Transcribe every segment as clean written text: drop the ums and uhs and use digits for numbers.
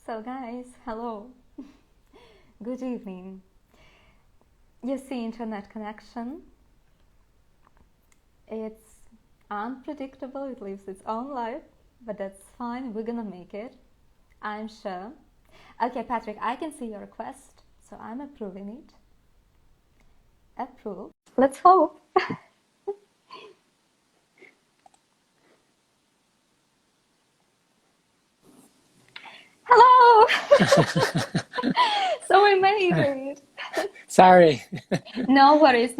So guys, hello. Good evening. You see, internet connection, it's unpredictable, it lives its own life, but that's fine, we're gonna make it, I'm sure. Okay, Patrick, I can see your request, so I'm approving it. Approve. Let's hope. Hello! So we made it. Sorry. No worries,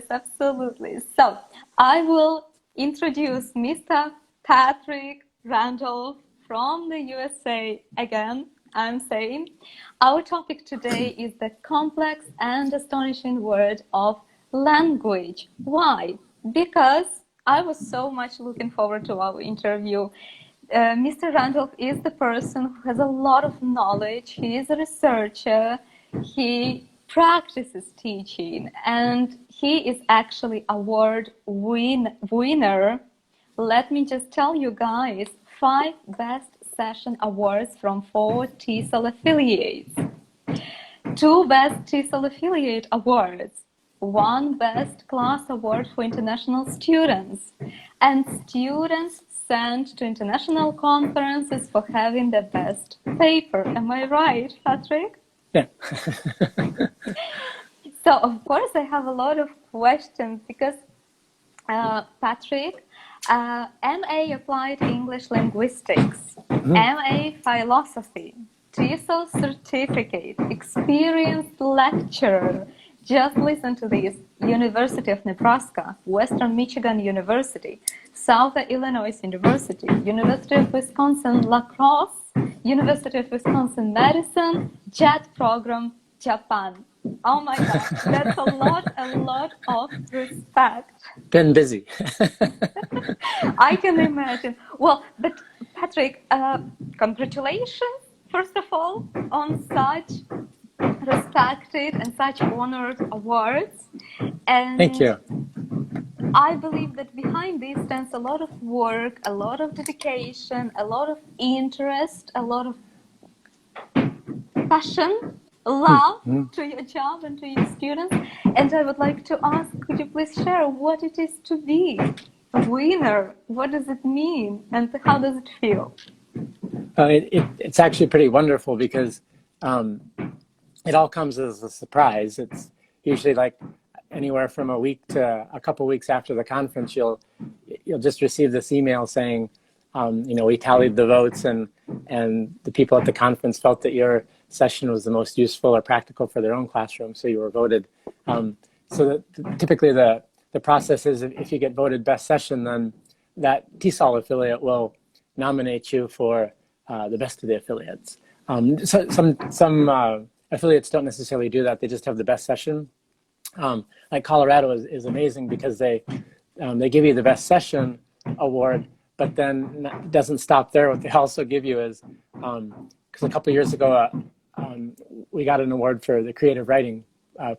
absolutely. So I will introduce Mr. Patrick Randolph from the USA again. I'm saying our topic today is the complex and astonishing world of language. Why? Because I was so much looking forward to our interview. Mr. Randolph is the person who has a lot of knowledge. He is a researcher. He practices teaching, and he is actually award winner. Let me just tell you guys, 5 best session awards from 4 TESOL affiliates, 2 best TESOL affiliate awards, 1 best class award for international students, and students sent to international conferences for having the best paper. Am I right, Patrick? Yeah. So, of course, I have a lot of questions because Patrick, MA Applied English Linguistics, MA Philosophy, TESOL Certificate, Experienced Lecturer. Just listen to this. University of Nebraska, Western Michigan University, Southern Illinois University, University of Wisconsin-La Crosse, University of Wisconsin-Madison, JET program, Japan. Oh my God, that's a lot of respect. Been busy. I can imagine. Well, but Patrick, congratulations, first of all, on such respected and such honored awards. Thank And you. I believe that behind this stands a lot of work, a lot of dedication, a lot of interest, a lot of passion, love to your job and to your students. And I would like to ask, could you please share what it is to be a winner? What does it mean? And how does it feel? It's actually pretty wonderful because it all comes as a surprise. It's usually like anywhere from a week to a couple weeks after the conference, you'll just receive this email saying, we tallied the votes and the people at the conference felt that your session was the most useful or practical for their own classroom, so you were voted. So typically the process is if you get voted best session, then that TESOL affiliate will nominate you for the best of the affiliates. So some affiliates don't necessarily do that. They just have the best session. Like Colorado is amazing because they give you the best session award, but then it doesn't stop there. What they also give you is, because a couple of years ago, we got an award for the creative writing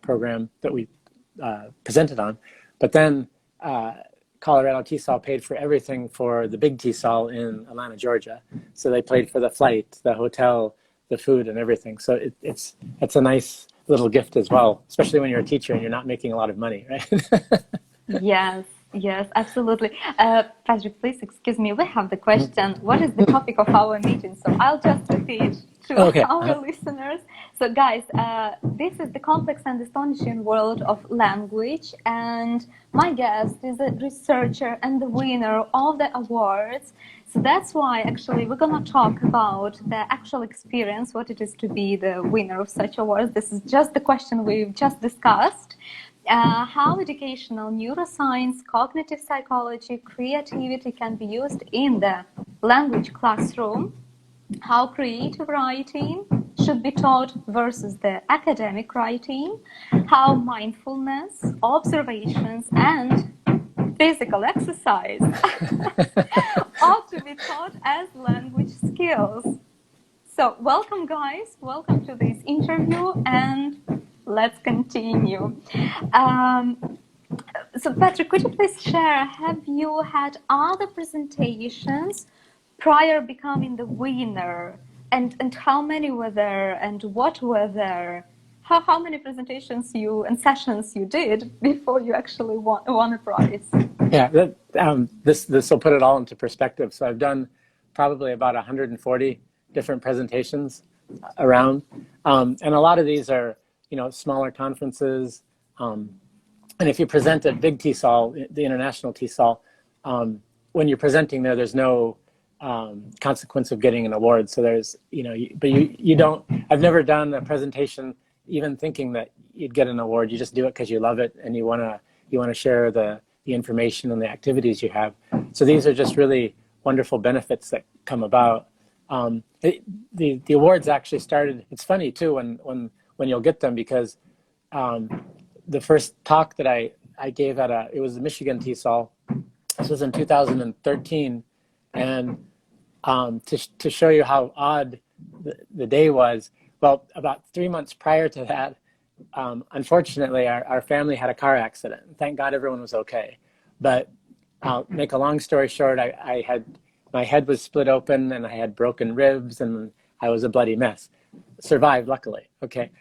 program that we presented on, but then Colorado TESOL paid for everything for the big TESOL in Atlanta, Georgia. So they paid for the flight, the hotel, the food, and everything. So it's a nice little gift as well, especially when you're a teacher and you're not making a lot of money, right? Yes, absolutely. Patrick, please excuse me. We have the question, what is the topic of our meeting? So I'll just repeat to Okay. our listeners. So guys, this is the complex and astonishing world of language, and my guest is a researcher and the winner of the awards. So that's why actually we're going to talk about the actual experience, what it is to be the winner of such awards. This is just the question we've just discussed. How educational neuroscience, cognitive psychology, creativity can be used in the language classroom, how creative writing should be taught versus the academic writing, how mindfulness, observations, and physical exercise ought to be taught as language skills. So welcome guys, welcome to this interview, and let's continue. So Patrick, could you please share, have you had other presentations prior becoming the winner? And how many were there, and what were there? How many presentations and sessions you did before you actually won a prize? Yeah, this will put it all into perspective. So I've done probably about 140 different presentations around, and a lot of these are smaller conferences. And if you present at big TESOL, the international TESOL, when you're presenting there's no consequence of getting an award. So there's but you don't. I've never done a presentation even thinking that you'd get an award. You just do it because you love it and you want to share the information and the activities you have. So these are just really wonderful benefits that come about. The awards actually started. It's funny too when you'll get them, because the first talk that I gave it was the Michigan TESOL. This was in 2013, and to show you how odd the day was. Well, about 3 months prior to that, unfortunately, our family had a car accident. Thank God everyone was okay. But make a long story short, my head was split open and I had broken ribs and I was a bloody mess. Survived, luckily. Okay.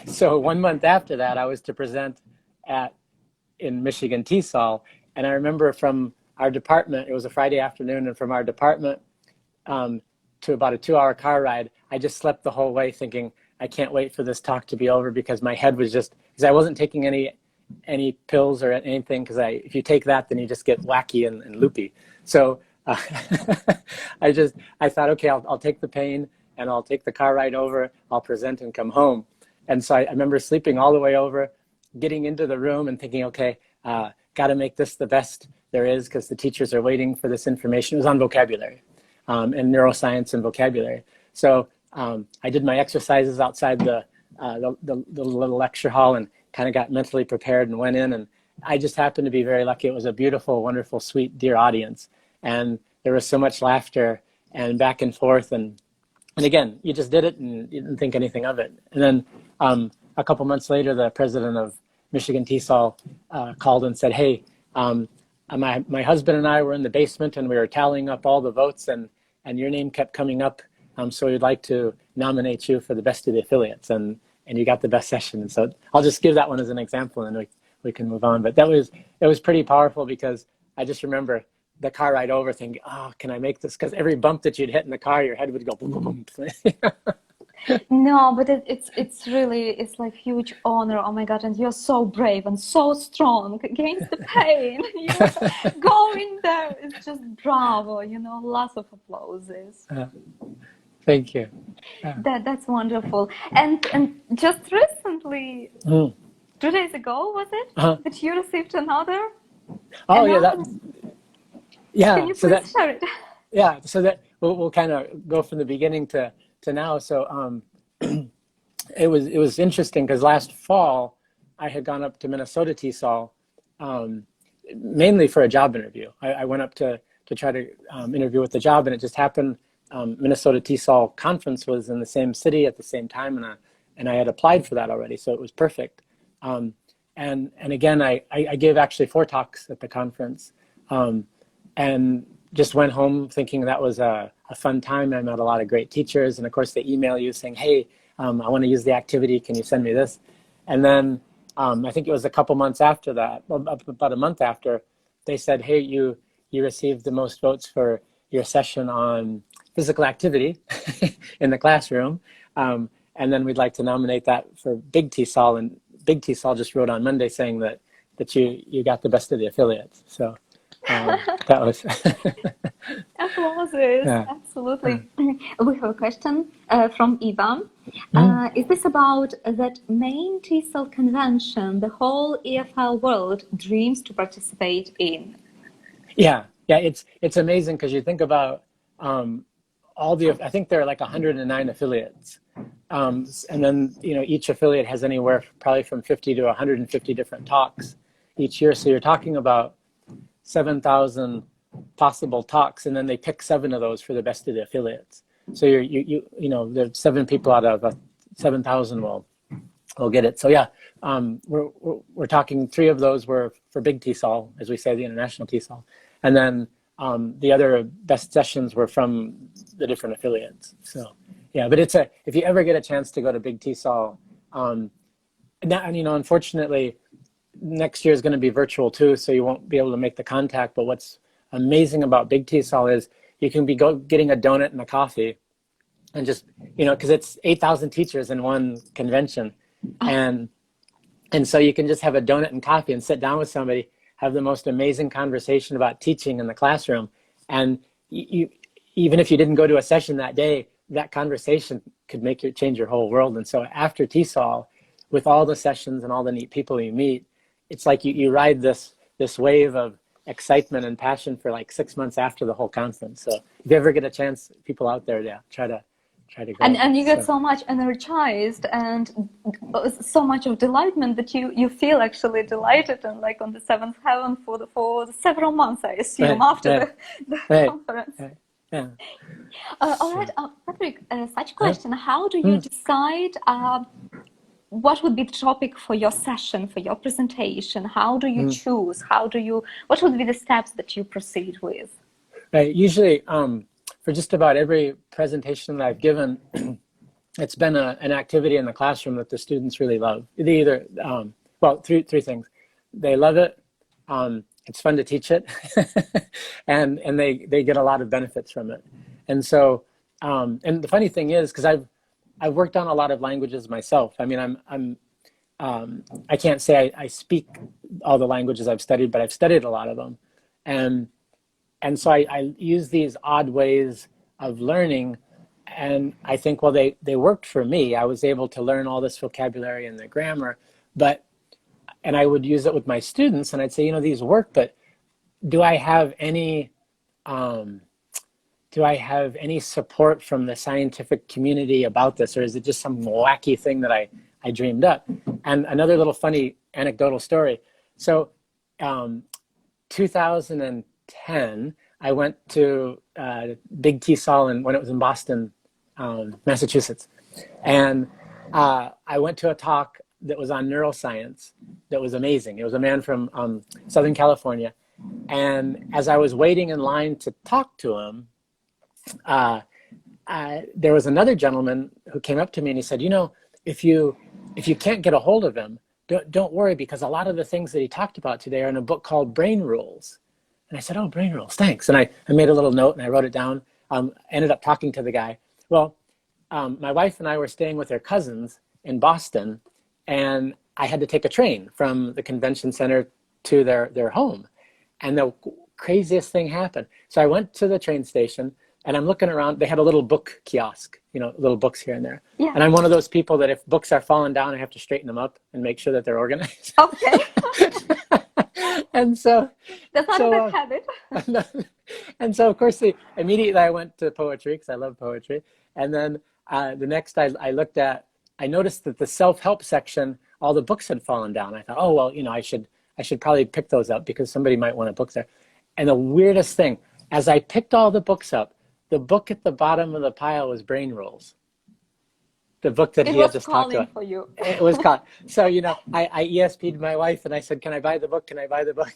So 1 month after that, I was to present in Michigan TESOL, and I remember from our department, it was a Friday afternoon, and from our department to about a 2-hour car ride, I just slept the whole way thinking, I can't wait for this talk to be over, because my head was because I wasn't taking any pills or anything, because if you take that, then you just get wacky and loopy. So I thought, okay, I'll take the pain and I'll take the car ride over, I'll present and come home. And so I remember sleeping all the way over, getting into the room and thinking, okay, got to make this the best there is, because the teachers are waiting for this information. It was on vocabulary and neuroscience and vocabulary. So I did my exercises outside the little lecture hall and kind of got mentally prepared and went in. And I just happened to be very lucky. It was a beautiful, wonderful, sweet, dear audience. And there was so much laughter and back and forth. And again, you just did it and you didn't think anything of it. And then a couple months later, the president of Michigan TESOL called and said, hey, my husband and I were in the basement and we were tallying up all the votes, and your name kept coming up. So we'd like to nominate you for the best of the affiliates, and you got the best session. And so I'll just give that one as an example, and we can move on. But it was pretty powerful, because I just remember the car ride over thinking, oh, can I make this? Because every bump that you'd hit in the car, your head would go boom, boom, boom. No, but it's like huge honor. Oh my God. And you're so brave and so strong against the pain. Going there, it's just bravo, lots of applauses. Thank you. That's wonderful. And just recently, 2 days ago, was it, that you received another? Oh, yeah. Can you please share it? Yeah, so that we'll kind of go from the beginning to now. So it was interesting, because last fall I had gone up to Minnesota TESOL mainly for a job interview. I went up to try to interview with the job, and it just happened. Minnesota TESOL conference was in the same city at the same time, and I had applied for that already, so it was perfect. And again, I gave actually 4 talks at the conference, and just went home thinking that was a fun time. I met a lot of great teachers, and of course they email you saying, hey, I want to use the activity, can you send me this? And then I think it was a couple months after that, about a month after, they said, hey, you received the most votes for your session on physical activity in the classroom, and then we'd like to nominate that for Big TESOL. And Big TESOL just wrote on Monday saying that you got the best of the affiliates. So that was applauses. Yeah. Absolutely. We have a question from Eva. Is this about that main TESOL convention the whole EFL world dreams to participate in? Yeah, it's amazing, because you think about I think there are like 109 affiliates, and then each affiliate has anywhere probably from 50 to 150 different talks each year. So you're talking about 7,000 possible talks, and then they pick 7 of those for the best of the affiliates. So there's 7 people out of 7,000 will get it. So yeah, we're talking 3 of those were for Big TESOL, as we say, the international TESOL, and then the other best sessions were from the different affiliates. So yeah, but if you ever get a chance to go to Big TESOL, now, unfortunately, next year is going to be virtual too, so you won't be able to make the contact. But what's amazing about Big TESOL is you can be getting a donut and a coffee, and just because it's 8,000 teachers in one convention, and so you can just have a donut and coffee and sit down with somebody, have the most amazing conversation about teaching in the classroom, and even if you didn't go to a session that day, that conversation could change your whole world. And so after TESOL, with all the sessions and all the neat people you meet, it's like you ride this wave of excitement and passion for like 6 months after the whole conference. So if you ever get a chance, people out there, try to go. And you get so much energized and so much of delightment that you feel actually delighted, and like on the seventh heaven for several months, I assume, after the conference. Right. Yeah. All right, Patrick, such question. How do you decide what would be the topic for your session, for your presentation? How do you choose? What would be the steps that you proceed with? Right. Usually, for just about every presentation that I've given, it's been an activity in the classroom that the students really love. They either, three things. They love it. It's fun to teach it, and they get a lot of benefits from it. And so, and the funny thing is, because I've worked on a lot of languages myself. I mean, I can't say I speak all the languages I've studied, but I've studied a lot of them, and so I use these odd ways of learning, and I think, well, they worked for me. I was able to learn all this vocabulary and the grammar, and I would use it with my students, and I'd say, these work, but do I have any support from the scientific community about this, or is it just some wacky thing that I dreamed up? And another little funny anecdotal story. So 2010, I went to Big TESOL when it was in Boston, Massachusetts. And I went to a talk that was on neuroscience that was amazing. It was a man from Southern California. And as I was waiting in line to talk to him, there was another gentleman who came up to me and he said, if you can't get a hold of him, don't worry, because a lot of the things that he talked about today are in a book called Brain Rules. And I said, oh, Brain Rules, thanks. And I made a little note and I wrote it down. Ended up talking to the guy. Well, my wife and I were staying with their cousins in Boston, and I had to take a train from the convention center to their home. And the craziest thing happened. So I went to the train station, and I'm looking around. They had a little book kiosk, little books here and there. Yeah. And I'm one of those people that if books are falling down, I have to straighten them up and make sure that they're organized. Okay. And so that's not a bad habit. And so, of course, immediately I went to poetry because I love poetry. And then the next I noticed that the self-help section, all the books had fallen down. I thought, oh, well, I should probably pick those up because somebody might want a book there. And the weirdest thing, as I picked all the books up, the book at the bottom of the pile was Brain Rules. The book that he had just talked about. For you. It was caught. So, I ESP'd my wife and I said, can I buy the book? Can I buy the book?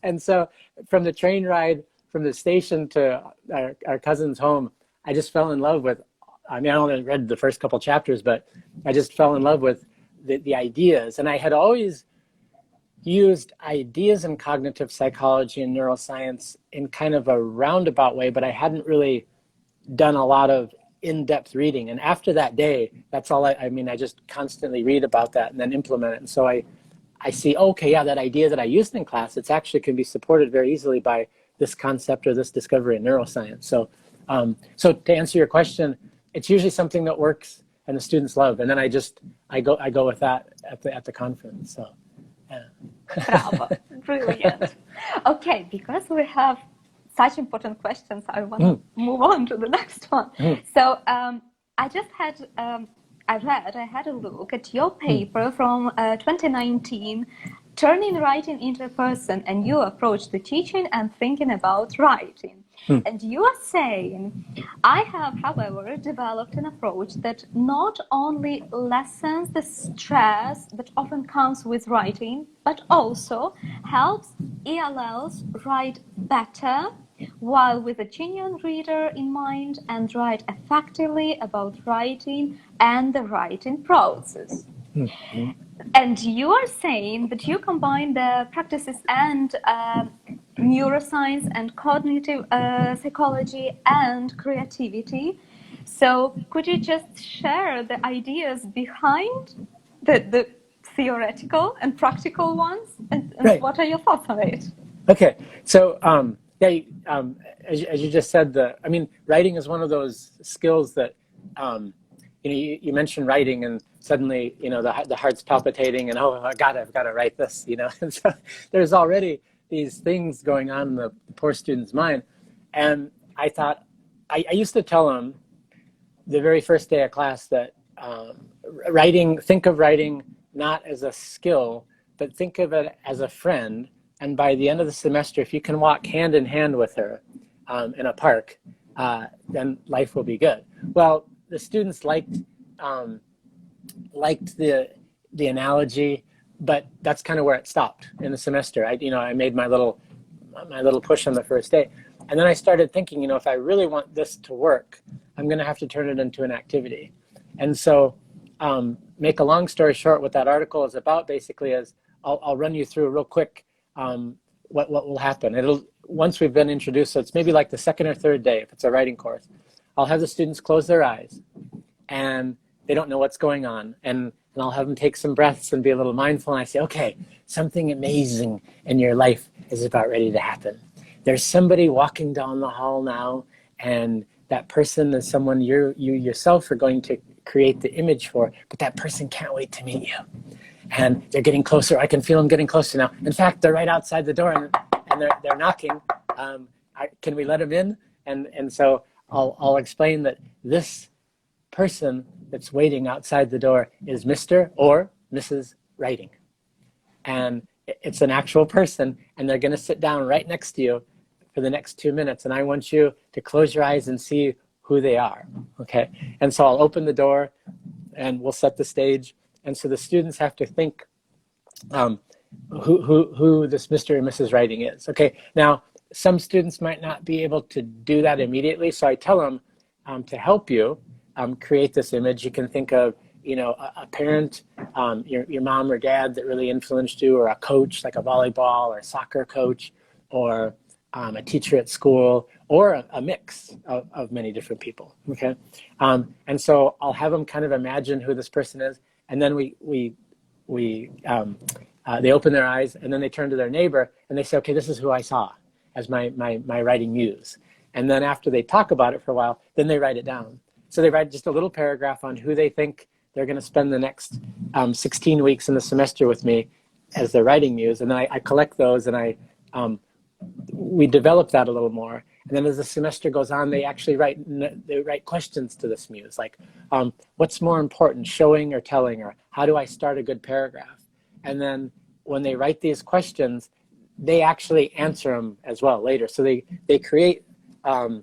And so from the train ride from the station to our cousin's home, I just fell in love with, I only read the first couple chapters, but I just fell in love with the ideas. And I had always used ideas in cognitive psychology and neuroscience in kind of a roundabout way, but I hadn't really done a lot of in-depth reading. And after that day, that's all I just constantly read about that and then implement it. And so I see, okay, yeah, that idea that I used in class, it's actually can be supported very easily by this concept or this discovery in neuroscience. So to answer your question, it's usually something that works and the students love. And then I go with that at the conference. So yeah. Bravo, brilliant. Okay, because we have such important questions, I want to move on to the next one. So I just had, I had a look at your paper from 2019, Turning Writing into a Person, and your approach to teaching and thinking about writing. And you are saying, I have, however, developed an approach that not only lessens the stress that often comes with writing, but also helps ELLs write better while with a genuine reader in mind and write effectively about writing and the writing process. Mm-hmm. And you are saying that you combine the practices and neuroscience and cognitive psychology and creativity. So could you just share the ideas behind the theoretical and practical ones? And Right. what are your thoughts on it? Okay. So, yeah, as you just said, writing is one of those skills that, you mentioned writing, and suddenly, the heart's palpitating, and I've got to write this, And so there's already these things going on in the poor student's mind. And I thought, I used to tell them the very first day of class that think of writing not as a skill, but think of it as a friend. And by the end of the semester, if you can walk hand in hand with her in a park, then life will be good. Well, the students liked the analogy, but that's kind of where it stopped in the semester. I made my little push on the first day, and then I started thinking, if I really want this to work, I'm going to have to turn it into an activity. And so, make a long story short, what that article is about basically is I'll run you through real quick what will happen. Once we've been introduced, so it's maybe like the second or third day if it's a writing course, I'll have the students close their eyes, and they don't know what's going on, and I'll have them take some breaths and be a little mindful, and I say, okay, something amazing in your life is about ready to happen. There's somebody walking down the hall now, and that person is someone you yourself are going to create the image for, but that person can't wait to meet you. And they're getting closer. I can feel them getting closer now. In fact, they're right outside the door, and they're knocking. Can we let them in? And so I'll explain that this person that's waiting outside the door is Mr. or Mrs. Writing. And it's an actual person, and they're going to sit down right next to you for the next 2 minutes. And I want you to close your eyes and see who they are. Okay. And so I'll open the door, and we'll set the stage. And so the students have to think who this Mr. and Mrs. Writing is. Okay. Now, some students might not be able to do that immediately. So I tell them to help you create this image. You can think of, a parent, your mom or dad that really influenced you, or a coach like a volleyball or a soccer coach, or a teacher at school, or a mix of many different people. Okay. And so I'll have them kind of imagine who this person is. And then they open their eyes, and then they turn to their neighbor and they say, okay, this is who I saw as my writing muse. And then after they talk about it for a while, then they write it down. So they write just a little paragraph on who they think they're going to spend the next 16 weeks in the semester with me as their writing muse. And then I collect those, and we develop that a little more. And then as the semester goes on, they actually write questions to this muse, like what's more important, showing or telling, or how do I start a good paragraph? And then when they write these questions, they actually answer them as well later. So they create a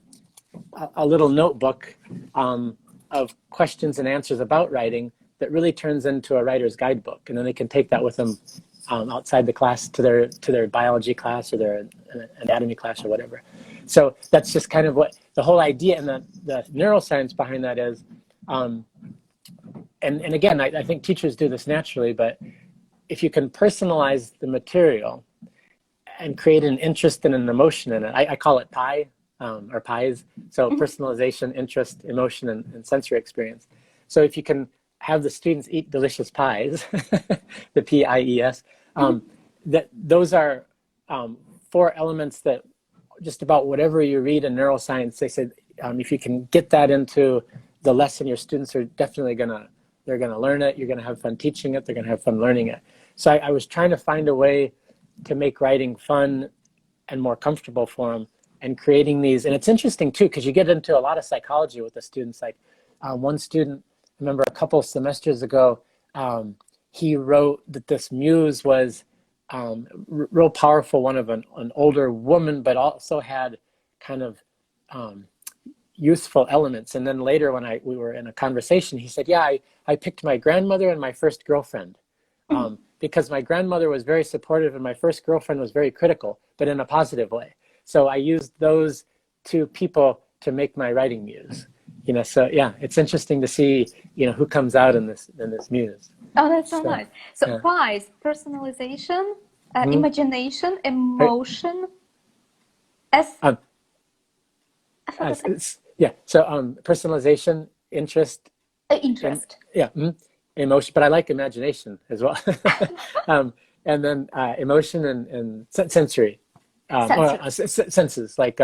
little notebook of questions and answers about writing that really turns into a writer's guidebook. And then they can take that with them outside the class to their biology class or their anatomy class or whatever. So that's just kind of what the whole idea and the neuroscience behind that is. And again, I think teachers do this naturally, but if you can personalize the material and create an interest and an emotion in it, I call it PIE, or PIEs. So personalization, interest, emotion, and sensory experience. So if you can have the students eat delicious pies, the PIES, those are 4 elements that just about whatever you read in neuroscience, they said if you can get that into the lesson, your students are definitely they're gonna learn it. You're gonna have fun teaching it. They're gonna have fun learning it. So I was trying to find a way to make writing fun and more comfortable for them, and creating these. And it's interesting too, because you get into a lot of psychology with the students. Like one student, I remember a couple semesters ago, he wrote that this muse was real powerful, one of an older woman, but also had kind of youthful elements. And then later when we were in a conversation, he said, yeah, I picked my grandmother and my first girlfriend because my grandmother was very supportive and my first girlfriend was very critical, but in a positive way. So I used those two people to make my writing muse. So yeah, it's interesting to see, who comes out in this muse. Oh, that's so nice. So yeah. prize, personalization, Mhm. imagination, emotion, I forgot. So personalization, interest, Interest. emotion, but I like imagination as well. And then emotion and sensory, senses, like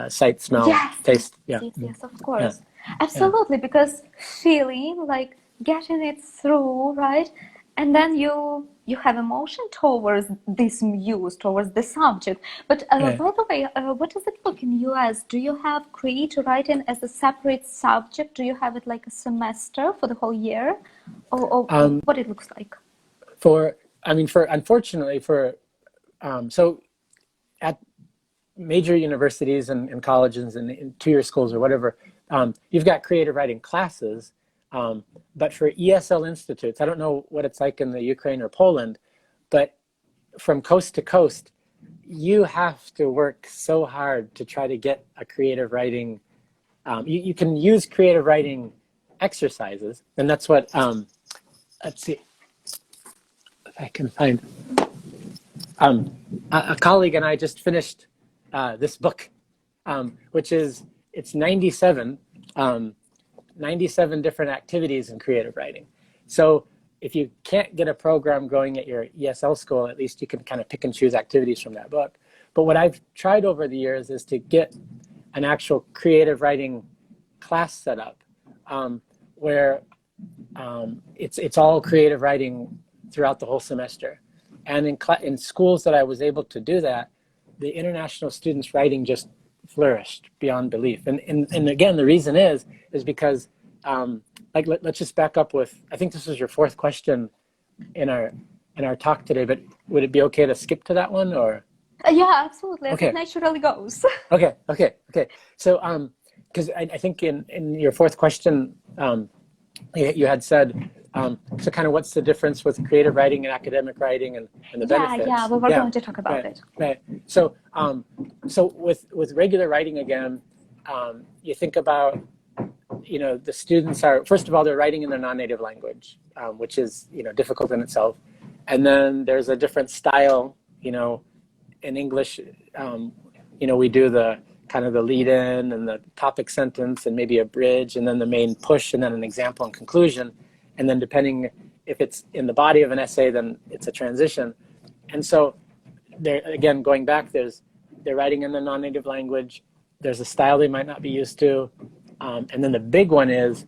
sight, smell, Yes, taste. yes, of course. Absolutely, because feeling, like getting it through, right? And then you have emotion towards this muse, towards the subject. But by the way, what does it look in US? Do you have creative writing as a separate subject? Do you have it like a semester for the whole year? Or what it looks like? Unfortunately, so at major universities and colleges and in two-year schools or whatever, you've got creative writing classes, but for ESL institutes, I don't know what it's like in the Ukraine or Poland, but from coast to coast, you have to work so hard to try to get a creative writing. You can use creative writing exercises, and that's what, let's see if I can find. A colleague and I just finished this book, which it's 97 different activities in creative writing. So if you can't get a program going at your ESL school, at least you can kind of pick and choose activities from that book. But what I've tried over the years is to get an actual creative writing class set up, where it's all creative writing throughout the whole semester. And in schools that I was able to do that, the international students' writing just flourished beyond belief. And again, the reason is because, let's just back up with, I think this was your fourth question in our talk today, but would it be okay to skip to that one, or? Yeah, absolutely. Okay. As it naturally goes. Okay. So, because I think in your fourth question, you had said, so kind of what's the difference with creative writing and academic writing and the benefits? Yeah, well, we're going to talk about it. Right. So, with regular writing again, you think about, the students are, first of all, they're writing in their non-native language, which is, difficult in itself. And then there's a different style, in English, we do the kind of the lead in and the topic sentence and maybe a bridge and then the main push and then an example and conclusion. And then depending if it's in the body of an essay, then it's a transition. And so they're, again, going back, they're writing in the non-native language. There's a style they might not be used to. And then the big one is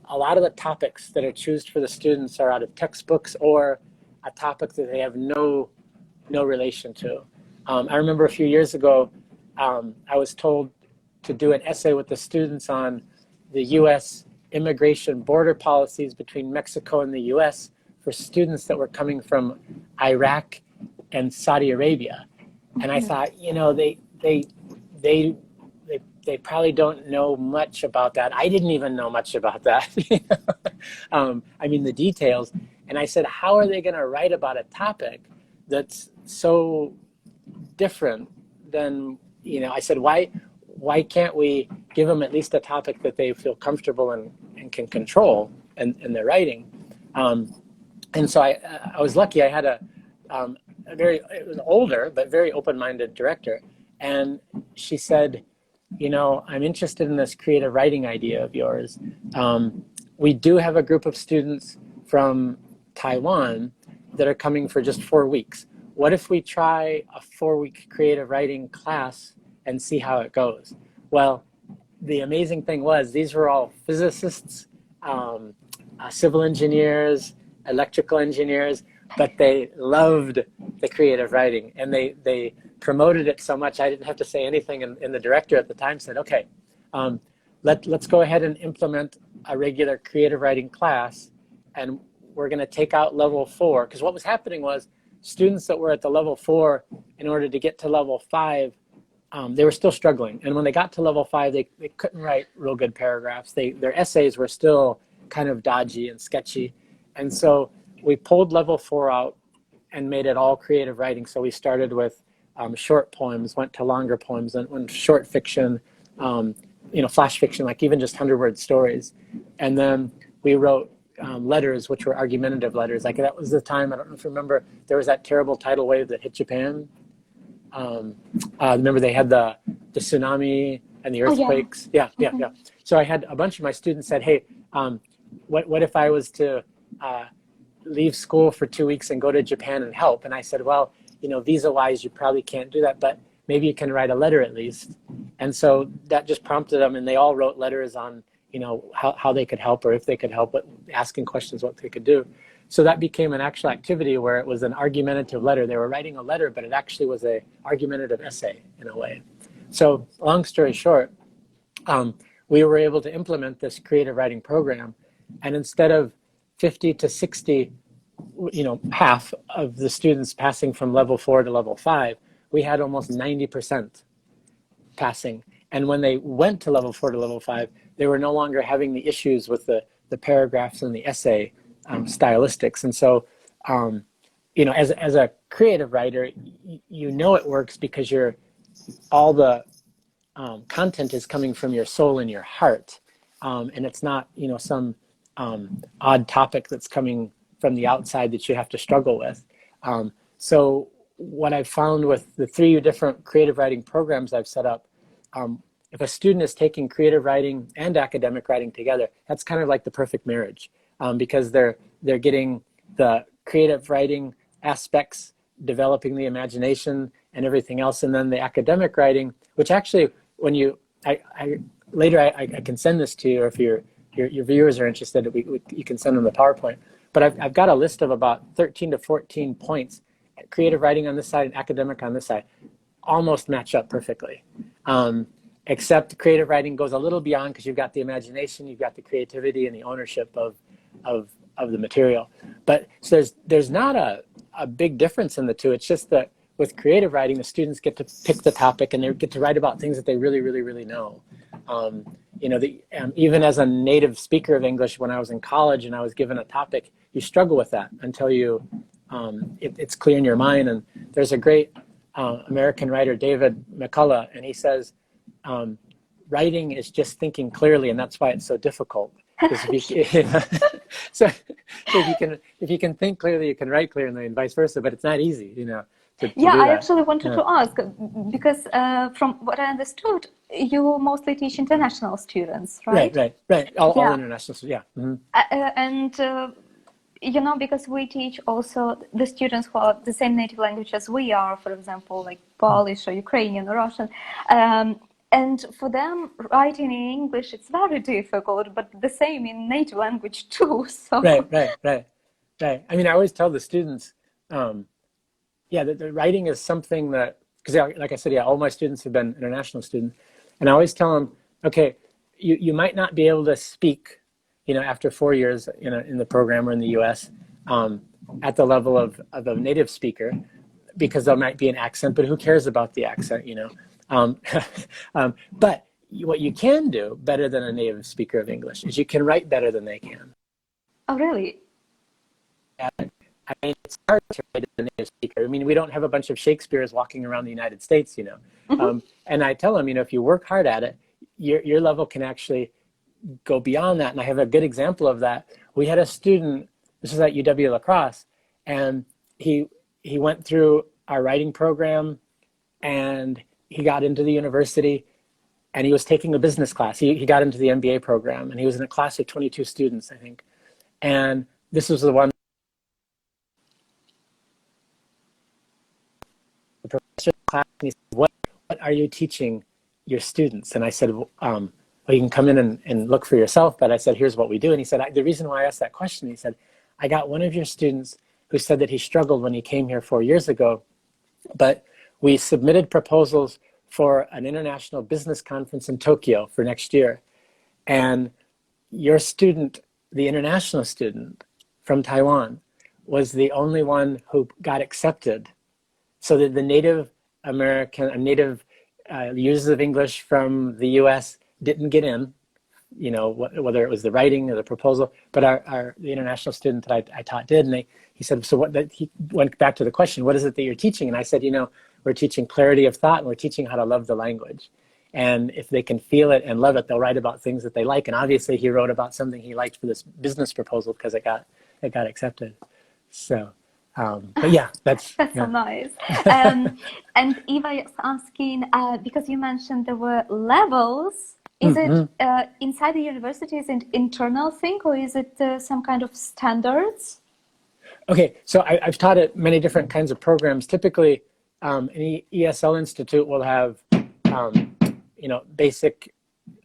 a lot of the topics that are chosen for the students are out of textbooks or a topic that they have no relation to. I remember a few years ago, I was told to do an essay with the students on the U.S. immigration border policies between Mexico and the U.S. for students that were coming from Iraq and Saudi Arabia. And I thought, they probably don't know much about that. I didn't even know much about that. The details. And I said, how are they going to write about a topic that's so different than, I said, why can't we give them at least a topic that they feel comfortable and can control in their writing? And so I was lucky. I had it was older, but very open-minded director. And she said, I'm interested in this creative writing idea of yours. We do have a group of students from Taiwan that are coming for just 4 weeks. What if we try a 4-week creative writing class and see how it goes? Well, the amazing thing was these were all physicists, civil engineers, electrical engineers, but they loved the creative writing, and they promoted it so much I didn't have to say anything, and the director at the time said, okay, let's go ahead and implement a regular creative writing class, and we're going to take out level 4, because what was happening was students that were at the level 4, in order to get to level 5, they were still struggling. And when they got to level 5, they couldn't write real good paragraphs. Their essays were still kind of dodgy and sketchy. And so we pulled level 4 out and made it all creative writing. So we started with short poems, went to longer poems, and went short fiction, flash fiction, like even just 100-word stories. And then we wrote letters, which were argumentative letters. Like that was the time, I don't know if you remember, there was that terrible tidal wave that hit Japan. Remember they had the tsunami and the earthquakes? Yeah. So I had a bunch of my students said, hey, what if I was to leave school for 2 weeks and go to Japan and help? And I said, well, visa-wise, you probably can't do that, but maybe you can write a letter at least. And so that just prompted them, and they all wrote letters on, how they could help, or if they could help, but asking questions what they could do. So that became an actual activity where it was an argumentative letter. They were writing a letter, but it actually was an argumentative essay in a way. So long story short, we were able to implement this creative writing program, and instead of 50 to 60, half of the students passing from level 4 to level 5, we had almost 90% passing. And when they went to level 4 to level 5, they were no longer having the issues with the paragraphs and the essay stylistics. And so, as a creative writer, it works because all the content is coming from your soul and your heart. And it's not, some odd topic that's coming from the outside that you have to struggle with. So what I've found with the 3 different creative writing programs I've set up, if a student is taking creative writing and academic writing together, that's kind of like the perfect marriage, because they're getting the creative writing aspects, developing the imagination and everything else, and then the academic writing, which actually, when later I can send this to you, or if your viewers are interested, you can send them the PowerPoint. But I've got a list of about 13 to 14 points, creative writing on this side and academic on this side, almost match up perfectly. Except creative writing goes a little beyond, because you've got the imagination, you've got the creativity and the ownership of the material. But so there's not a big difference in the two. It's just that with creative writing, the students get to pick the topic, and they get to write about things that they really, really, really know. Even as a native speaker of English, when I was in college and I was given a topic, you struggle with that until it's clear in your mind. And there's a great American writer, David McCullough, and he says, writing is just thinking clearly, and that's why it's so difficult. So if you can think clearly, you can write clearly, and vice versa. But it's not easy, to do I that. actually wanted to ask, because from what I understood, you mostly teach international students, right? Right. All international students, yeah. And because we teach also the students who are the same native language as we are, for example, like Polish or Ukrainian or Russian. And for them, writing in English, it's very difficult, but the same in native language too. So. Right. I mean, I always tell the students, the writing is something that, because like I said, all my students have been international students. And I always tell them, okay, you might not be able to speak, after 4 years in the program or in the US, at the level of a native speaker, because there might be an accent, but who cares about the accent, But what you can do better than a native speaker of English is you can write better than they can. Oh, really? I mean, it's hard to write as a native speaker. I mean, we don't have a bunch of Shakespeares walking around the United States, Mm-hmm. And I tell them, if you work hard at it, your level can actually go beyond that. And I have a good example of that. We had a student, this was at UW La Crosse, and he went through our writing program, and he got into the university, and he was taking a business class. He got into the MBA program, and he was in a class of 22 students, I think. And this was the one, the professor of the class, and he said, what are you teaching your students? And I said, well, you can come in and look for yourself, but I said, here's what we do. And he said, the reason why I asked that question, he said, I got one of your students who said that he struggled when he came here 4 years ago, but we submitted proposals for an international business conference in Tokyo for next year. And your student, the international student from Taiwan, was the only one who got accepted. So that the Native American, native users of English from the US didn't get in you know, whether it was the writing or the proposal. But the international student that I taught did, and he said, so he went back to the question, what is it that you're teaching? And I said, you know, we're teaching clarity of thought, and we're teaching how to love the language. And if they can feel it and love it, they'll write about things that they like. And obviously he wrote about something he liked for this business proposal because it got accepted. So, but yeah, that's so nice. And Eva is asking, because you mentioned there were levels, is it inside the university, is it internal thing, or is it some kind of standards? Okay, so I've taught at many different kinds of programs. Typically, an ESL institute will have, you know, basic,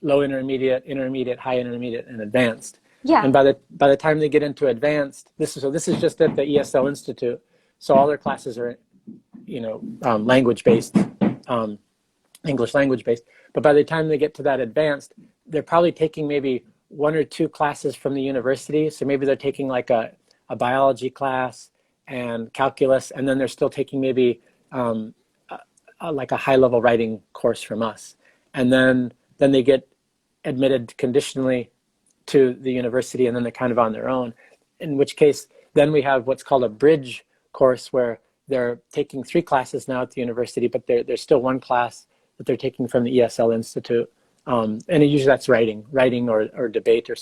low intermediate, intermediate, high intermediate, and advanced. Yeah. And by the time they get into advanced, this is just at the ESL Institute. So all their classes are, you know, language based, English language based. But by the time they get to that advanced, they're probably taking maybe 1 or 2 classes from the university. So maybe they're taking like a biology class and calculus, and then they're still taking maybe like a high level writing course from us. And then they get admitted conditionally to the university, and then they're kind of on their own, in which case then we have what's called a bridge course where they're taking 3 classes now at the university, but there's still 1 class that they're taking from the ESL Institute. And usually that's writing or debate or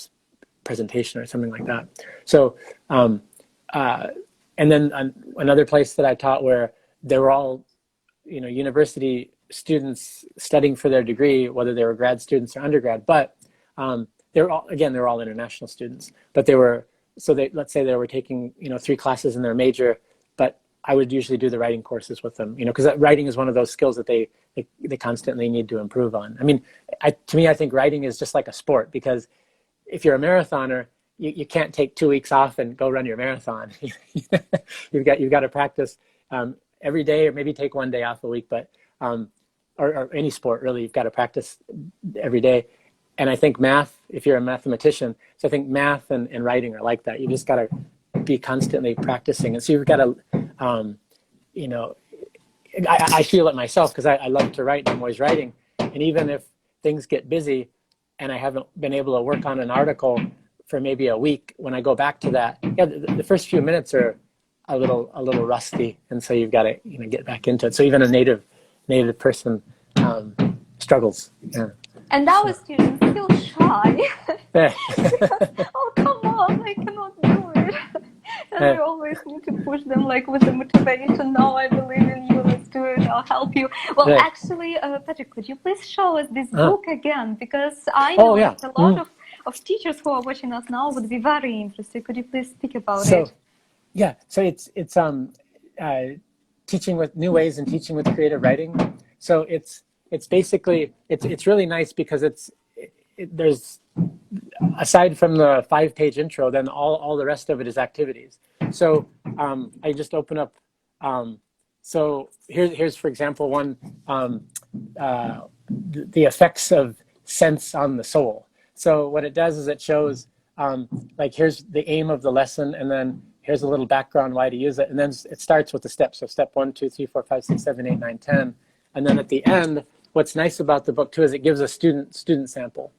presentation or something like that. So, and then another place that I taught where they were all, you know, university students studying for their degree, whether they were grad students or undergrad, but they're all international students, but let's say they were taking, you know, 3 classes in their major, but I would usually do the writing courses with them, you know, because writing is one of those skills that they constantly need to improve on. I mean, to me, I think writing is just like a sport, because if you're a marathoner, you can't take 2 weeks off and go run your marathon. You've got to practice every day, or maybe take 1 day off a week, but or any sport really, you've got to practice every day. And I think math, if you're a mathematician, so I think math and writing are like that. You just got to be constantly practicing. And so you've got to, you know, I feel it myself because I love to write and I'm always writing. And even if things get busy and I haven't been able to work on an article for maybe a week, when I go back to that, yeah, the first few minutes are a little rusty. And so you've got to, you know, get back into it. So even a native person struggles. Yeah. And our students feel shy. Because, oh, come on, I cannot do it. And we always need to push them, like, with the motivation. No, I believe in you. Let's do it. I'll help you. Well, actually, Patrick, could you please show us this book again? Because I know that a lot of teachers who are watching us now would be very interested. Could you please speak about it? Yeah. So it's teaching with new ways and teaching with creative writing. So it's basically, it's really nice because there's, aside from the 5-page intro, then all the rest of it is activities. So I just open up, so here's for example, one, the effects of sense on the soul. So what it does is it shows, like, here's the aim of the lesson, and then here's a little background why to use it, and then it starts with the steps. So step 1, 2, 3, 4, 5, 6, 7, 8, 9, 10. And then at the end, what's nice about the book too is it gives a student sample.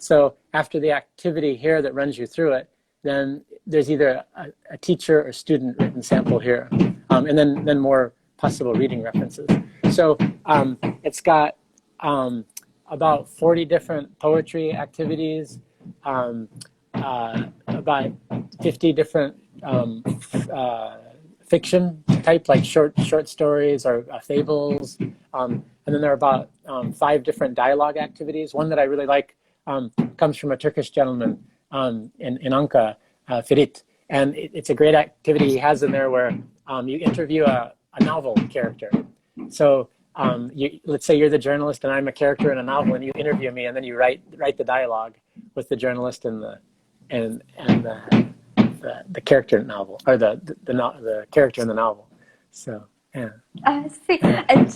So after the activity here that runs you through it, then there's either a teacher or student written sample here, and then more possible reading references. So it's got about 40 different poetry activities, about 50 different fiction type, like short stories or fables. And then there are about 5 different dialogue activities. One that I really like comes from a Turkish gentleman in Ankara, Ferit. And it's a great activity he has in there where you interview a novel character. So let's say you're the journalist and I'm a character in a novel, and you interview me, and then you write the dialogue with the journalist and the character in the novel, or the character in the novel. So yeah. I see. And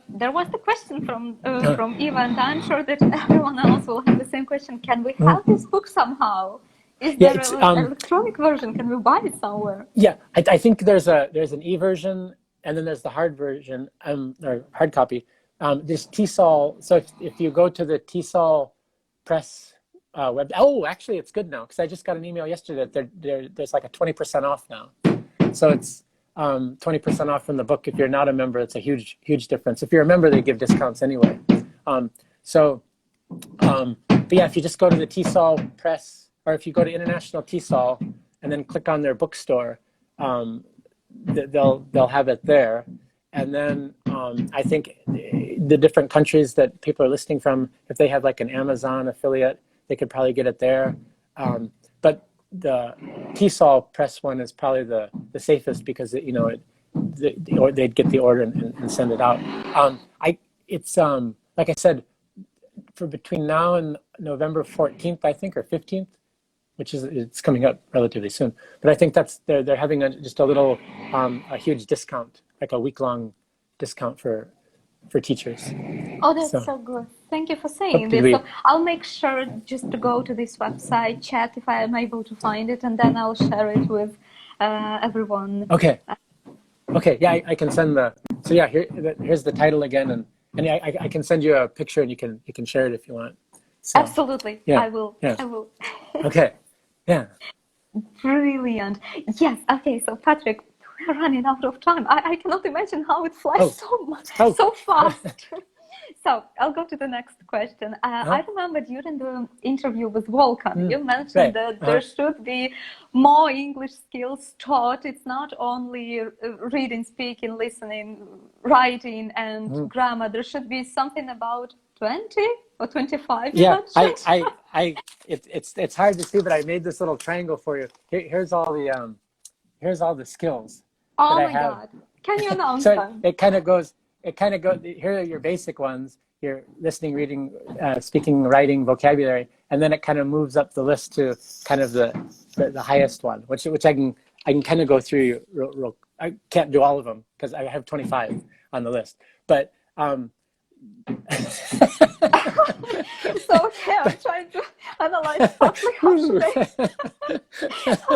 there was the question from Eva, and I'm sure that everyone else will have the same question. Can we have this book somehow? Is there an electronic version? Can we buy it somewhere? Yeah, I think there's an e-version, and then there's the hard version, or hard copy. There's TESOL. So if you go to the TESOL Press web. Oh, actually, it's good now because I just got an email yesterday that there's like a 20% off now. So it's 20% off from the book. If you're not a member, it's a huge, huge difference. If you're a member, they give discounts anyway. But yeah, if you just go to the TESOL Press, or if you go to International TESOL and then click on their bookstore, they'll have it there. And then I think the different countries that people are listening from, if they have like an Amazon affiliate, they could probably get it there. But the TESOL Press one is probably the safest because or they'd get the order and send it out. It's like I said, for between now and November 14th, I think, or 15th, it's coming up relatively soon. But I think they're having just a little a huge discount, like a week-long discount for teachers. Oh, that's so good. Thank you for saying this. So I'll make sure just to go to this website, chat if I am able to find it, and then I'll share it with everyone. Okay. Yeah, I can send so yeah, here's the title again, and I can send you a picture, and you can share it if you want. So, absolutely. Yeah, I will. Yeah. I will. Okay. Yeah. Brilliant. Yes. Okay. So Patrick, we're running out of time. I cannot imagine how it flies so fast. So I'll go to the next question. I remember during the interview with Volkan, you mentioned that there should be more English skills taught. It's not only reading, speaking, listening, writing, and grammar. There should be something about 20 or 25. Yeah, it's hard to see, but I made this little triangle for you. Here's all the skills. Oh my God! Can you announce so them? It kind of goes. Here are your basic ones: your listening, reading, speaking, writing, vocabulary, and then it kind of moves up the list to kind of the highest one, which I can kind of go through. I can't do all of them because I have 25 on the list, but. So okay, I'm trying to analyze properly how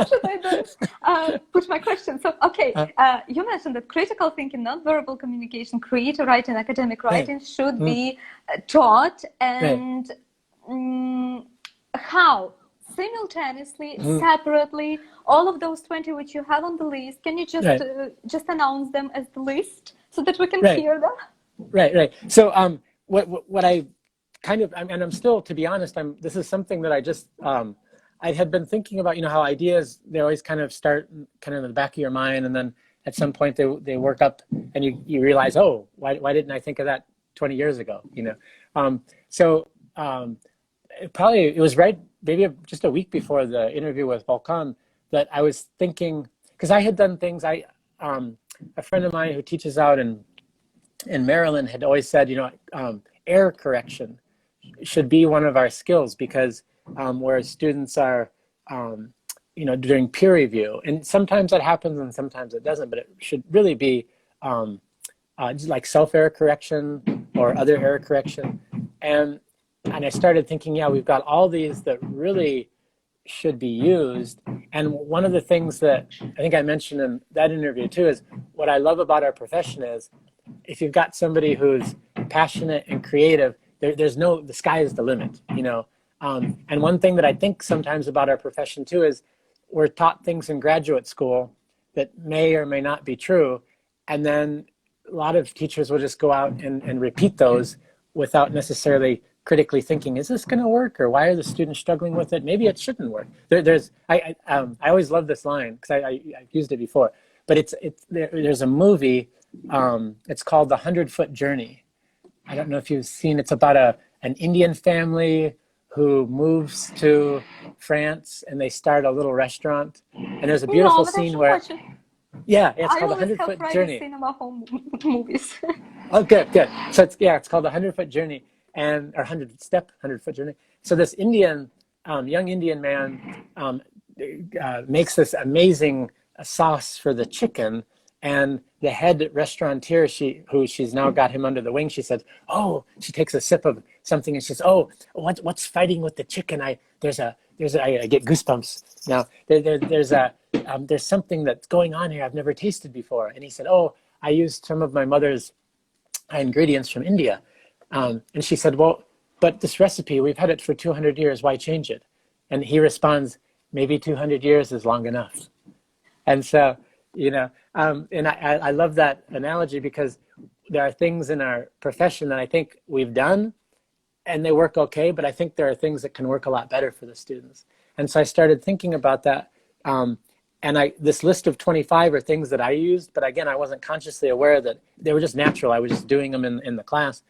should I then put my question. So okay, you mentioned that critical thinking, non-verbal communication, creative writing, academic writing should be taught, and how simultaneously, separately, all of those 20 which you have on the list. Can you just announce them as the list so that we can hear them? Right. So what I kind of, and I'm still, to be honest, this is something that I just, I had been thinking about, how ideas, they always kind of start kind of in the back of your mind, and then at some point they work up and you realize, oh, why didn't I think of that 20 years ago, it was right, maybe just a week before the interview with Volkan that I was thinking, because I had done things, a friend of mine who teaches out in Maryland had always said, error correction should be one of our skills, because where students are, doing peer review, and sometimes that happens and sometimes it doesn't, but it should really be like self-error correction or other error correction. And I started thinking, we've got all these that really should be used. And one of the things that I think I mentioned in that interview too is what I love about our profession is if you've got somebody who's passionate and creative, the sky is the limit, And one thing that I think sometimes about our profession too is we're taught things in graduate school that may or may not be true. And then a lot of teachers will just go out and repeat those without necessarily critically thinking, is this going to work, or why are the students struggling with it? Maybe it shouldn't work. I always love this line because I've used it before, but there's a movie. It's called The 100-Foot Journey. I don't know if you've seen. It's about an Indian family who moves to France and they start a little restaurant. And there's a beautiful scene where, it's called The 100-Foot Journey. Cinema home movies. Oh, good. So it's called The 100-Foot Journey, or 100-Foot Journey. So this young Indian man makes this amazing sauce for the chicken. And the head restaurateur, she's now got him under the wing, she said, she takes a sip of something and she says, what's fighting with the chicken? I get goosebumps now. There's something that's going on here I've never tasted before. And he said, I used some of my mother's ingredients from India. And she said, well, but this recipe, we've had it for 200 years, why change it? And he responds, maybe 200 years is long enough. And so, and I love that analogy because there are things in our profession that I think we've done and they work okay, but I think there are things that can work a lot better for the students. And so I started thinking about that. And this list of 25 are things that I used, but again, I wasn't consciously aware that they were just natural. I was just doing them in the class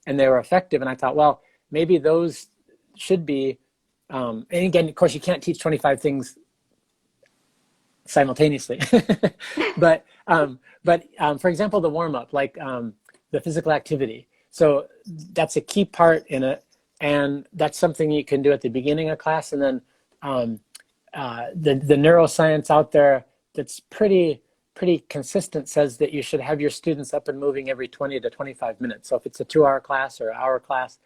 and they were effective. And I thought, well, maybe those should be, and again, of course, you can't teach 25 things simultaneously. but for example, the warm-up, like the physical activity. So that's a key part in it. And that's something you can do at the beginning of class. And then the neuroscience out there that's pretty consistent says that you should have your students up and moving every 20 to 25 minutes. So if it's a 2-hour class or an hour class,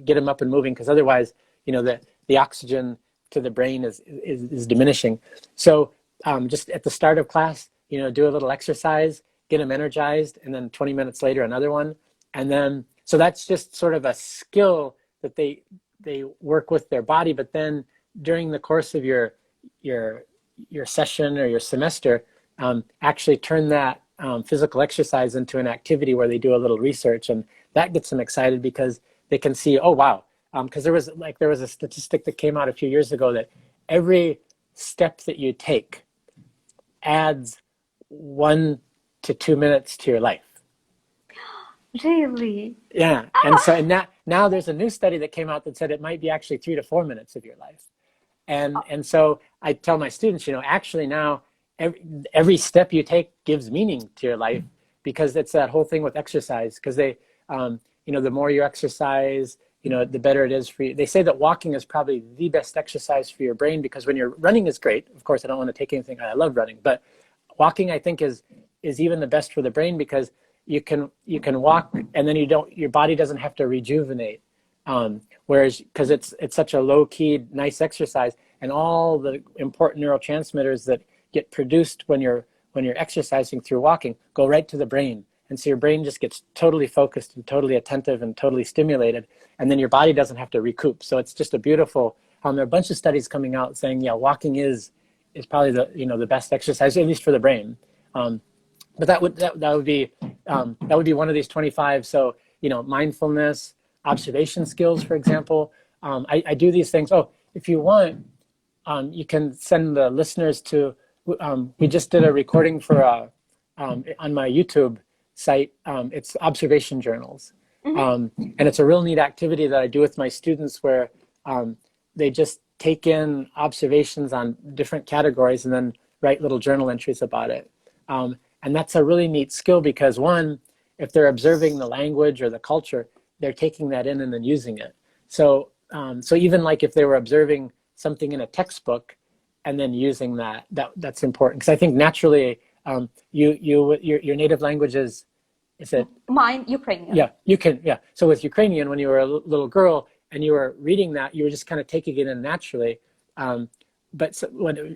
get them up and moving, because otherwise, the oxygen to the brain is diminishing. So just at the start of class, do a little exercise, get them energized, and then 20 minutes later, another one. And then, so that's just sort of a skill that they work with their body, but then during the course of your session or your semester, actually turn that physical exercise into an activity where they do a little research, and that gets them excited because they can see, oh wow, because there was a statistic that came out a few years ago that every step that you take adds 1 to 2 minutes to your life. Really? Yeah, and so now there's a new study that came out that said it might be actually 3 to 4 minutes of your life. And so I tell my students, actually now every step you take gives meaning to your life, because it's that whole thing with exercise, because they, the more you exercise, the better it is for you. They say that walking is probably the best exercise for your brain, because when you're running is great. Of course, I don't want to take anything. I love running, but walking, I think, is even the best for the brain, because you can walk and then your body doesn't have to rejuvenate. Whereas, because it's such a low-key, nice exercise, and all the important neurotransmitters that get produced when you're exercising through walking go right to the brain. And so your brain just gets totally focused and totally attentive and totally stimulated, and then your body doesn't have to recoup. So it's just a beautiful, there are a bunch of studies coming out saying, yeah, walking is probably the best exercise, at least for the brain. But that would be one of these 25. So, mindfulness, observation skills, for example. I do these things. Oh, if you want, you can send the listeners to, we just did a recording for on my YouTube site. It's observation journals. Mm-hmm. And it's a real neat activity that I do with my students, where they just take in observations on different categories and then write little journal entries about it. And that's a really neat skill, because one, if they're observing the language or the culture, they're taking that in and then using it. So even like if they were observing something in a textbook and then using that's important. Because I think naturally, your native language is it? Mine, Ukrainian. Yeah, you can. Yeah. So with Ukrainian, when you were a little girl and you were reading that, you were just kind of taking it in naturally. But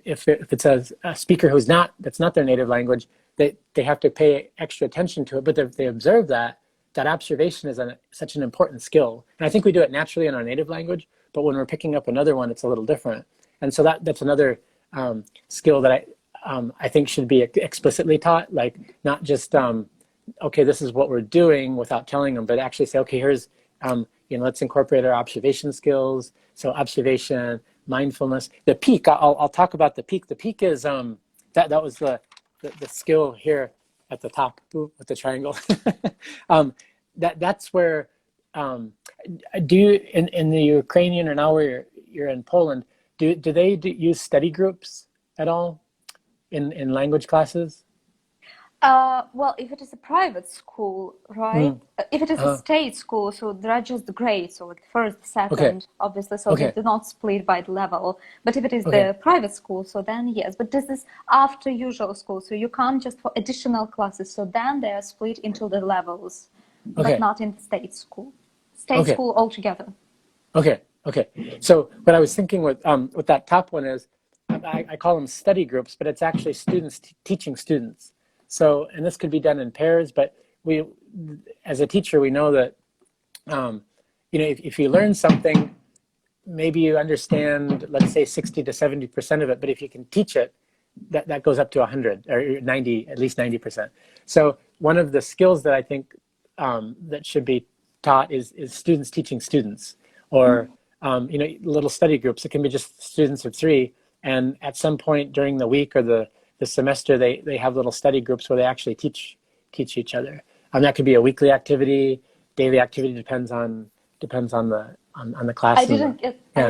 if it's a speaker that's not their native language, they have to pay extra attention to it. But if they observe that observation is such an important skill. And I think we do it naturally in our native language, but when we're picking up another one, it's a little different. And so that's another skill that I think should be explicitly taught, like not just, okay, this is what we're doing without telling them, but actually say, okay, here's, let's incorporate our observation skills. So observation, mindfulness, the peak, I'll talk about the peak. The peak is, that was the skill here at the top with the triangle. That's where, do you, in the Ukrainian, or now where you're in Poland, do they use study groups at all in language classes? Well, if it is a private school, right? If it is a state school, so there are just the grades, so like first, second, okay. Obviously, so they do not split by the level. But if it is the private school, so then yes. But this is after usual school, so you come just for additional classes. So then they are split into the levels, but not in the state school. State school altogether. Okay. So what I was thinking with that top one is, I call them study groups, but it's actually students teaching students. So, and this could be done in pairs, but we, as a teacher, we know that if you learn something, maybe you understand, let's say 60 to 70% of it, but if you can teach it, that goes up to 100 or 90, at least 90%. So one of the skills that I think that should be taught is students teaching students, or little study groups. It can be just students of 3, and at some point during the week or the semester, they have little study groups where they actually teach each other. That could be a weekly activity, daily activity, depends on the class. I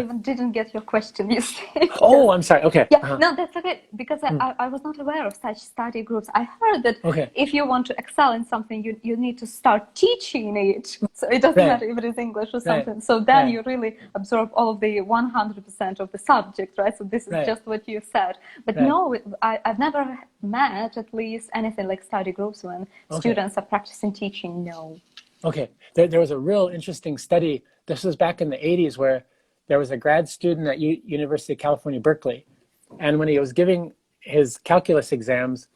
even didn't get your question, you see. Oh, I'm sorry. Okay. Yeah, no, that's okay, because I was not aware of such study groups. I heard that if you want to excel in something, you need to start teaching it. So it doesn't matter if it is English or something. So then you really absorb all of the 100% of the subject, right? So this is just what you said. But no, I've never met at least anything like study groups when students are practicing teaching, no. Okay, there was a real interesting study. This was back in the 80s, where there was a grad student at University of California, Berkeley. And when he was giving his calculus exams,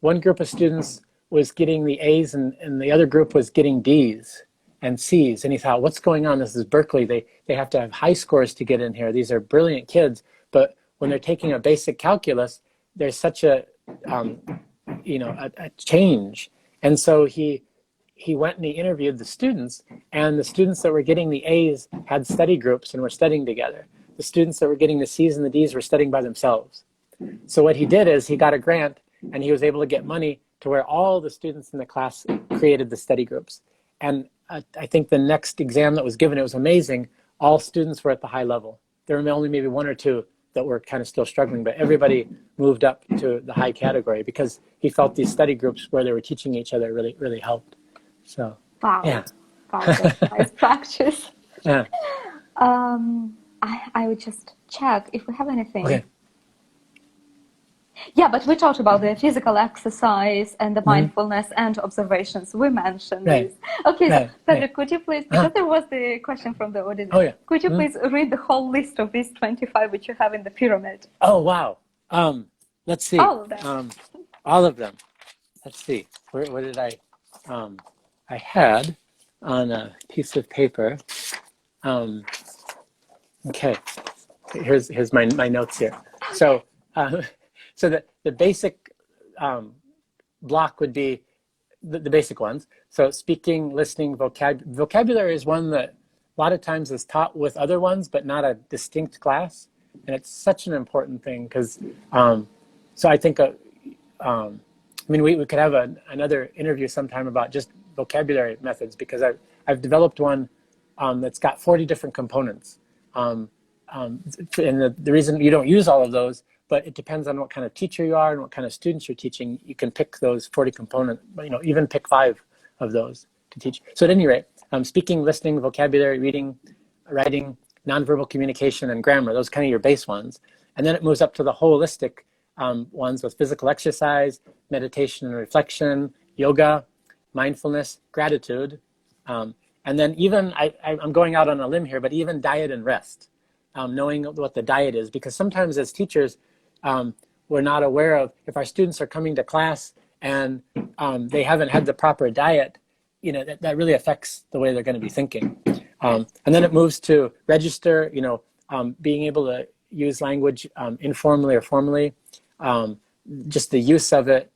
one group of students was getting the A's and the other group was getting D's and C's. And he thought, what's going on? This is Berkeley. They have to have high scores to get in here. These are brilliant kids. But when they're taking a basic calculus, there's such a change. And so he went and he interviewed the students, and the students that were getting the A's had study groups and were studying together. The students that were getting the C's and the D's were studying by themselves. So what he did is he got a grant, and he was able to get money to where all the students in the class created the study groups. And I think the next exam that was given, it was amazing. All students were at the high level. There were only maybe 1 or 2 that were kind of still struggling, but everybody moved up to the high category because he felt these study groups where they were teaching each other really, really helped. So, wow, that's nice practice. Yeah. I would just check if we have anything. Okay. Yeah, but we talked about the physical exercise and the mindfulness and observations. We mentioned this. Okay, so Patrick, could you please, because there was the question from the audience, could you please read the whole list of these 25 which you have in the pyramid? Oh, wow. Let's see. All of them. All of them. Let's see. Where did I had on a piece of paper. Okay, here's my notes here. So the basic block would be the basic ones. So speaking, listening, vocabulary is one that a lot of times is taught with other ones, but not a distinct class. And it's such an important thing because, so I think, we could have another interview sometime about just vocabulary methods, because I've developed one that's got 40 different components. And the reason you don't use all of those, but it depends on what kind of teacher you are and what kind of students you're teaching. You can pick those 40 components, even pick 5 of those to teach. So at any rate, speaking, listening, vocabulary, reading, writing, nonverbal communication, and grammar, those kind of your base ones. And then it moves up to the holistic ones with physical exercise, meditation and reflection, yoga, mindfulness, gratitude, and then even, I'm going out on a limb here, but even diet and rest, knowing what the diet is, because sometimes as teachers, we're not aware of, if our students are coming to class and they haven't had the proper diet, that really affects the way they're going to be thinking. And then it moves to register, being able to use language informally or formally, just the use of it,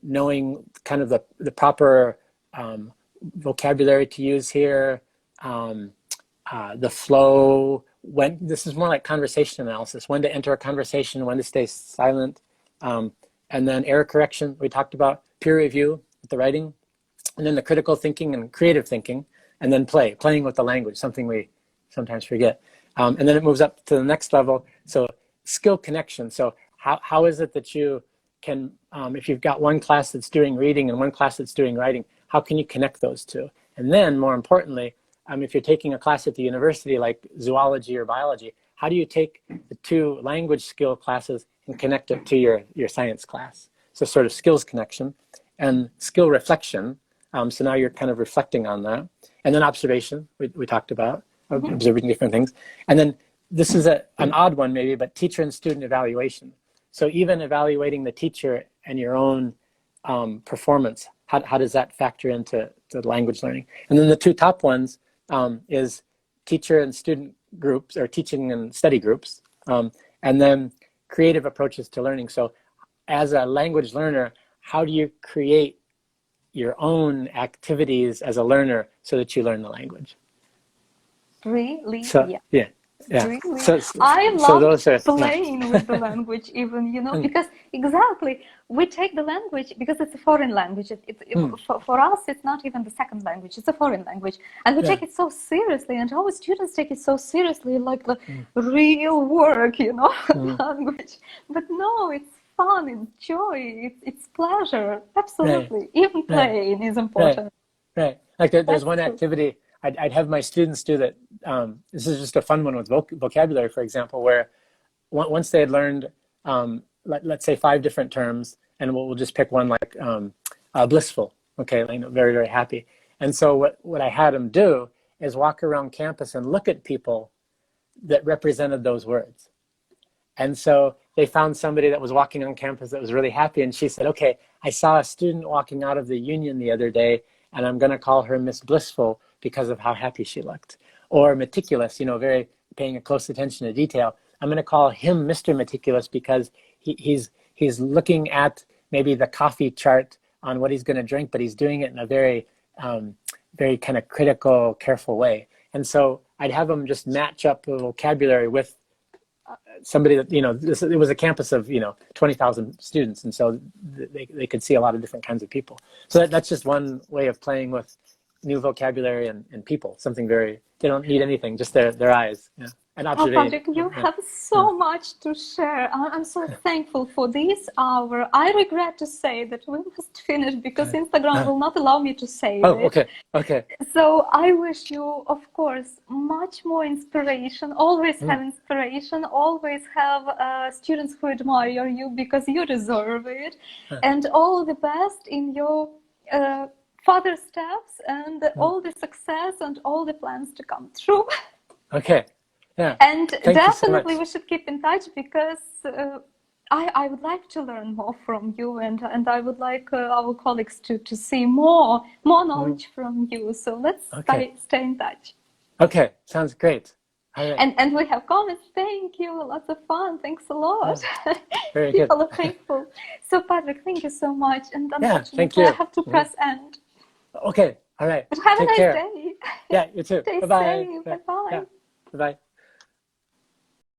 knowing kind of the proper vocabulary to use here, the flow, when this is more like conversation analysis, when to enter a conversation, when to stay silent, and then error correction we talked about, peer review with the writing, and then the critical thinking and creative thinking, and then playing with the language, something we sometimes forget. And then it moves up to the next level, so skill connection. So how is it that you can, if you've got one class that's doing reading and one class that's doing writing, how can you connect those two? And then more importantly, if you're taking a class at the university like zoology or biology, how do you take the 2 language skill classes and connect it to your science class? So sort of skills connection and skill reflection. So now you're kind of reflecting on that. And then observation, we talked about, observing different things. And then this is an odd one maybe, but teacher and student evaluation. So even evaluating the teacher and your own performance, how does that factor into the language learning? And then the 2 top ones, is teacher and student groups, or teaching and study groups, and then creative approaches to learning. So as a language learner, how do you create your own activities as a learner so that you learn the language? Really? So, Yeah. yeah. Really? So I so love those are, playing with the language even, because exactly, we take the language because it's a foreign language. For us, it's not even the second language, it's a foreign language. And we take it so seriously, and our students take it so seriously, like the real work, language. But no, it's fun, it's joy, it's pleasure. Absolutely. Right. Even playing is important. Right. Like there's That's one true. activity I'd have my students do that. This is just a fun one with vocabulary, for example, where once they had learned, let's say 5 different terms, and we'll just pick one, like blissful, okay, very, very happy. And so what I had them do is walk around campus and look at people that represented those words. And so they found somebody that was walking on campus that was really happy, and she said, okay, I saw a student walking out of the Union the other day, and I'm going to call her Miss Blissful because of how happy she looked. Or meticulous, very paying a close attention to detail. I'm going to call him Mr. Meticulous because he's looking at maybe the coffee chart on what he's going to drink, but he's doing it in a very, very kind of critical, careful way. And so I'd have them just match up the vocabulary with somebody that, it was a campus of, 20,000 students. And so they could see a lot of different kinds of people. So that's just one way of playing with new vocabulary and people, something they don't need anything, just their eyes. Yeah. And observation. Patrick, you have so much to share. I'm so thankful for this hour. I regret to say that we must finish because Instagram will not allow me to save it. Okay. So I wish you, of course, much more inspiration. Always have inspiration. Always have students who admire you because you deserve it. And all the best in your further steps and all the success and all the plans to come true. Okay. Yeah. And definitely so we should keep in touch because I would like to learn more from you, and I would like our colleagues to see more knowledge from you. So let's stay in touch. Okay, sounds great. All right. And we have comments. Thank you. Lots of fun. Thanks a lot. Very good. People are thankful. So Patrick, thank you so much. And unfortunately, thank you. I have to press end. Okay. All right. But have Take a nice care. day. Yeah, you too. Stay Bye-bye. safe. Bye-bye. Yeah. Bye-bye.